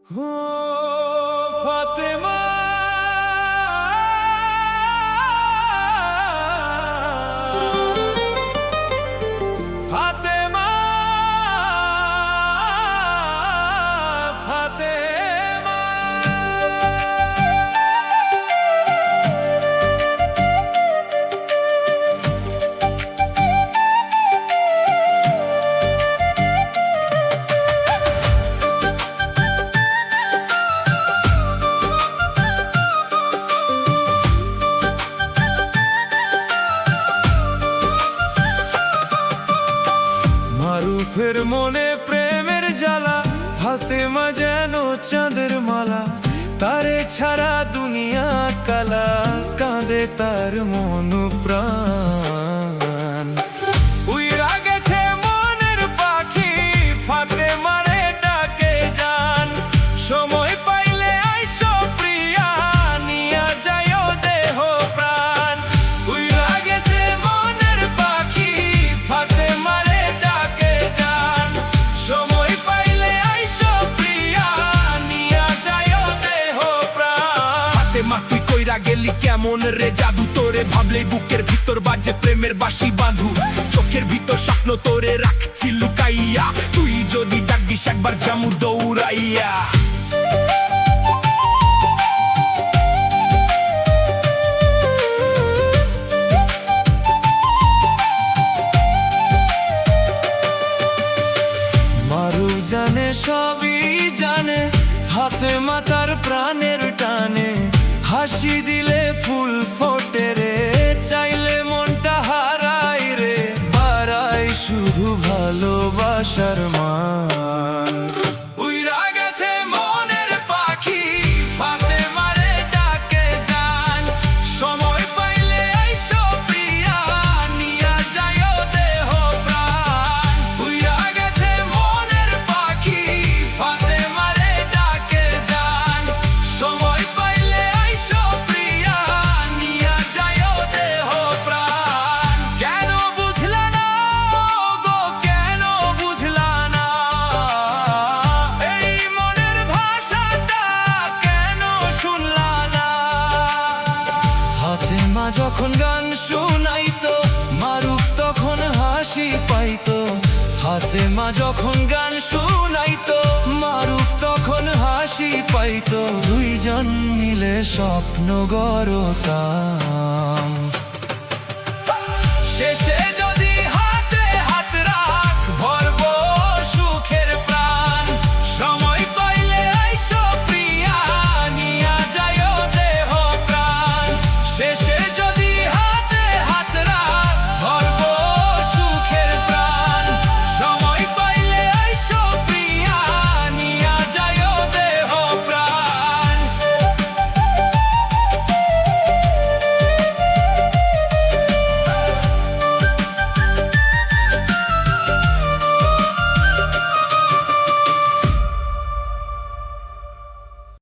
हो फातिमा फातिमा फातिमा মারুফের মনে প্রেমের জ্বালা, ফাতেমা যেন চাঁদের মালা। তারে ছাড়া দুনিয়া কালা, কাঁদে তার মন প্রাণ। উইরা গেছে মনের পাখি, ফাতেমারে ডাকে যান। সময় পাইলে আইসো প্রিয়া, নিয়া যাইও দেহ প্রাণ। উইরা গেছে মনের পাখি, ফাতেমারে ডাকে যান। সময় পাইলে আইসো প্রিয়া, নিয়া যাইও দেহ প্রাণ। ফাতেমা তুই কইরা গেলি কেমন রে জাদু, তোরে ভাবলেই বুকের ভিতর বাজে প্রেমের বাঁশি বাঁধু। চোখের ভিতর স্বপ্ন তোরে রাখছি লুকাইয়া, তুই যদি ডাকিস একবার জামু দৌড়াইয়া। মারুফ জানে সবই জানে, ফাতেমা তার প্রাণের টানে। হাসি দিলে ফুল ফোটে রে, চাইলে মনটা হারাই রে। বাড়াই শুধু ভালোবাসার মান। উইরা গেছে মনের পাখি, ফাতেমারে ডাকে যান। সময় পাইলে আইসো প্রিয়া, নিয়া যাইও দেহ প্রাণ। উইরা গেছে মনের পাখি, ফাতেমারে ডাকে যান। সময় পাইলে আইসো প্রিয়া, নিয়া যাইও দেহ প্রাণ। কেন বুঝলা না গো, কেন বুঝলা না? এই মনের ভাষাটা কেন শুনলা না? ফাতেমা যখন গান শুনাইতো, মারুফ তখন হাসি পাইতো। ফাতেমা যখন গান শুনাইতো, মারুফ তখন হাসি পাইতো। দুইজন মিলে স্বপ্ন গড়তাম।